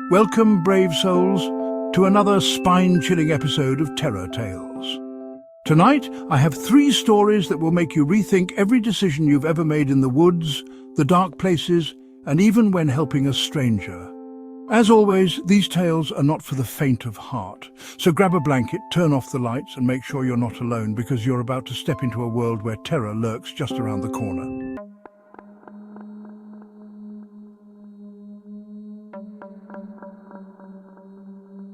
Welcome, brave souls, to another spine-chilling episode of Terror Tales. Tonight, I have 3 stories that will make you rethink every decision you've ever made in the woods, the dark places, and even when helping a stranger. As always, these tales are not for the faint of heart. So grab a blanket, turn off the lights, and make sure you're not alone, because you're about to step into a world where terror lurks just around the corner.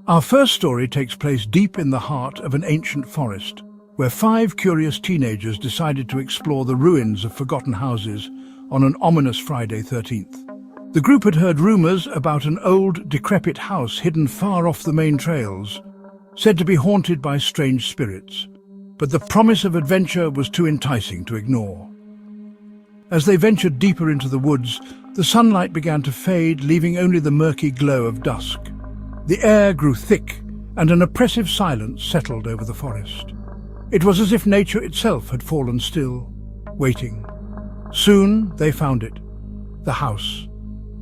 Our first story takes place deep in the heart of an ancient forest, where 5 curious teenagers decided to explore the ruins of forgotten houses on an ominous Friday 13th. The group had heard rumors about an old, decrepit house hidden far off the main trails, said to be haunted by strange spirits. But the promise of adventure was too enticing to ignore. As they ventured deeper into the woods, the sunlight began to fade, leaving only the murky glow of dusk. The air grew thick, and an oppressive silence settled over the forest. It was as if nature itself had fallen still, waiting. Soon they found it, the house.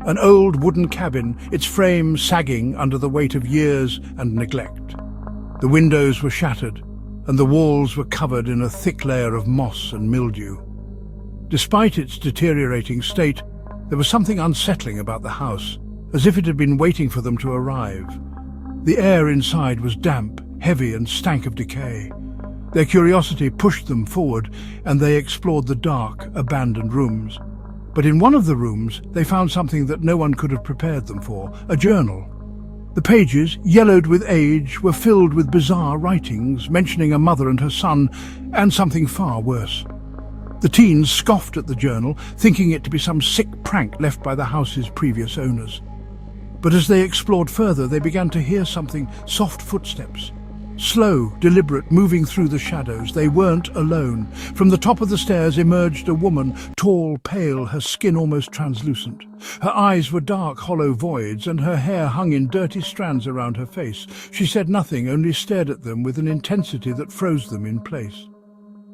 An old wooden cabin, its frame sagging under the weight of years and neglect. The windows were shattered, and the walls were covered in a thick layer of moss and mildew. Despite its deteriorating state, there was something unsettling about the house, as if it had been waiting for them to arrive. The air inside was damp, heavy, and stank of decay. Their curiosity pushed them forward, and they explored the dark, abandoned rooms. But in one of the rooms, they found something that no one could have prepared them for, a journal. The pages, yellowed with age, were filled with bizarre writings, mentioning a mother and her son, and something far worse. The teens scoffed at the journal, thinking it to be some sick prank left by the house's previous owners. But as they explored further, they began to hear something, soft footsteps. Slow, deliberate, moving through the shadows. They weren't alone. From the top of the stairs emerged a woman, tall, pale, her skin almost translucent. Her eyes were dark, hollow voids, and her hair hung in dirty strands around her face. She said nothing, only stared at them with an intensity that froze them in place.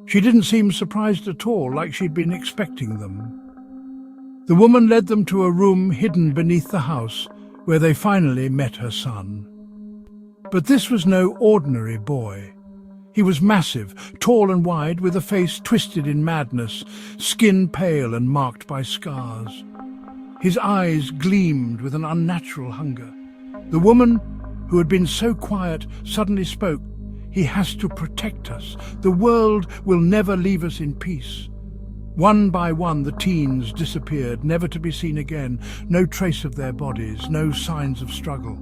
She didn't seem surprised at all, like she'd been expecting them. The woman led them to a room hidden beneath the house, where they finally met her son. But this was no ordinary boy. He was massive, tall and wide, with a face twisted in madness, skin pale and marked by scars. His eyes gleamed with an unnatural hunger. The woman, who had been so quiet, suddenly spoke. "He has to protect us. The world will never leave us in peace." One by one, the teens disappeared, never to be seen again. No trace of their bodies, no signs of struggle.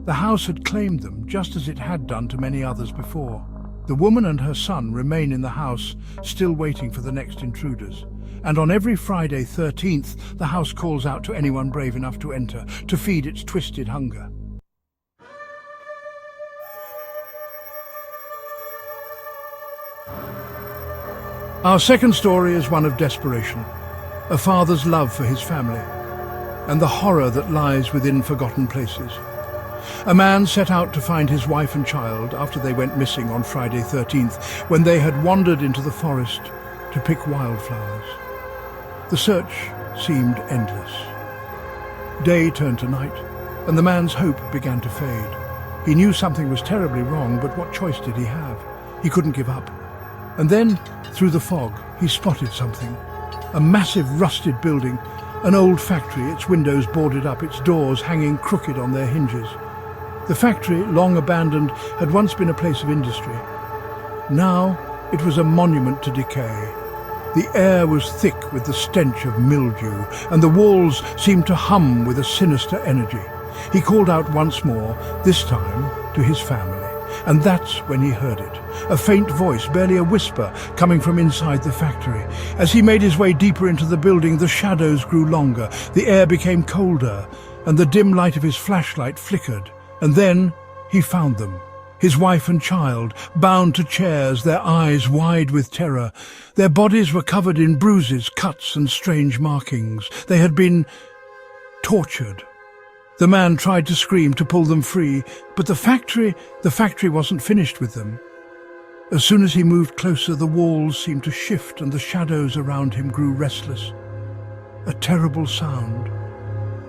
The house had claimed them, just as it had done to many others before. The woman and her son remain in the house, still waiting for the next intruders. And on every Friday 13th, the house calls out to anyone brave enough to enter, to feed its twisted hunger. Our second story is one of desperation, a father's love for his family, and the horror that lies within forgotten places. A man set out to find his wife and child after they went missing on Friday 13th, when they had wandered into the forest to pick wildflowers. The search seemed endless. Day turned to night, and the man's hope began to fade. He knew something was terribly wrong, but what choice did he have? He couldn't give up. And then, through the fog, he spotted something. A massive rusted building, an old factory, its windows boarded up, its doors hanging crooked on their hinges. The factory, long abandoned, had once been a place of industry. Now it was a monument to decay. The air was thick with the stench of mildew, and the walls seemed to hum with a sinister energy. He called out once more, this time to his family. And that's when he heard it, a faint voice, barely a whisper, coming from inside the factory. As he made his way deeper into the building, the shadows grew longer, the air became colder, and the dim light of his flashlight flickered. And then he found them, his wife and child, bound to chairs, their eyes wide with terror. Their bodies were covered in bruises, cuts, and strange markings. They had been tortured. The man tried to scream to pull them free, but the factory wasn't finished with them. As soon as he moved closer, the walls seemed to shift and the shadows around him grew restless. A terrible sound,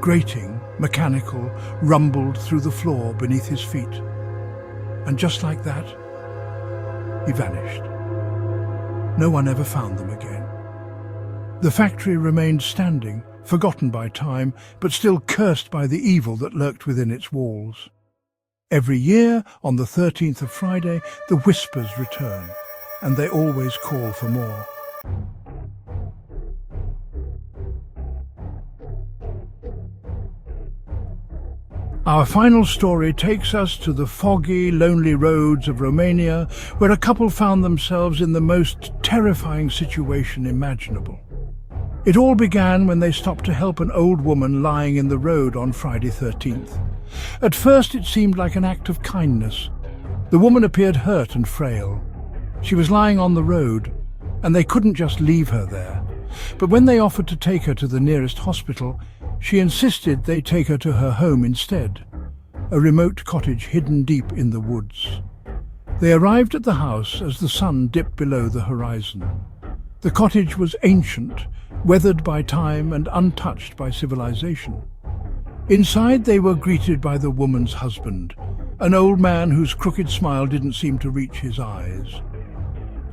grating, mechanical, rumbled through the floor beneath his feet. And just like that, he vanished. No one ever found them again. The factory remained standing, forgotten by time, but still cursed by the evil that lurked within its walls. Every year, on the 13th of Friday, the whispers return, and they always call for more. Our final story takes us to the foggy, lonely roads of Romania, where a couple found themselves in the most terrifying situation imaginable. It all began when they stopped to help an old woman lying in the road on Friday 13th. At first it seemed like an act of kindness. The woman appeared hurt and frail. She was lying on the road, and they couldn't just leave her there. But when they offered to take her to the nearest hospital, she insisted they take her to her home instead, a remote cottage hidden deep in the woods. They arrived at the house as the sun dipped below the horizon. The cottage was ancient, weathered by time and untouched by civilization. Inside they were greeted by the woman's husband, an old man whose crooked smile didn't seem to reach his eyes.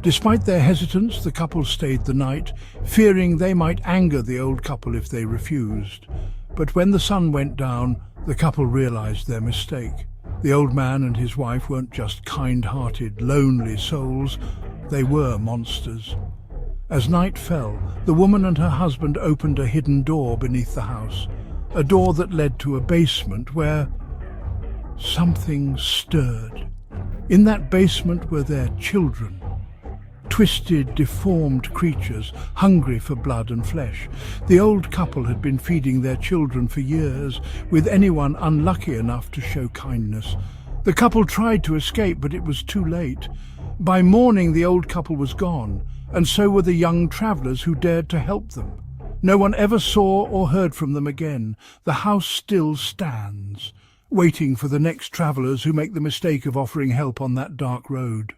Despite their hesitance, the couple stayed the night, fearing they might anger the old couple if they refused. But when the sun went down, the couple realized their mistake. The old man and his wife weren't just kind-hearted, lonely souls, they were monsters. As night fell, the woman and her husband opened a hidden door beneath the house, a door that led to a basement where something stirred. In that basement were their children. Twisted, deformed creatures, hungry for blood and flesh. The old couple had been feeding their children for years, with anyone unlucky enough to show kindness. The couple tried to escape, but it was too late. By morning, the old couple was gone, and so were the young travelers who dared to help them. No one ever saw or heard from them again. The house still stands, waiting for the next travelers who make the mistake of offering help on that dark road.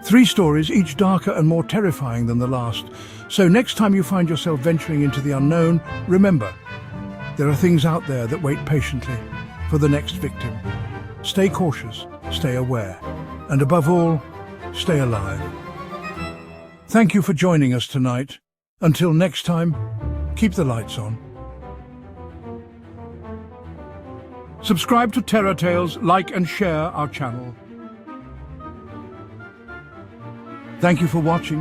Three stories, each darker and more terrifying than the last. So next time you find yourself venturing into the unknown, remember, there are things out there that wait patiently for the next victim. Stay cautious, stay aware, and above all, stay alive. Thank you for joining us tonight. Until next time, keep the lights on. Subscribe to Terror Tales, like and share our channel. Thank you for watching.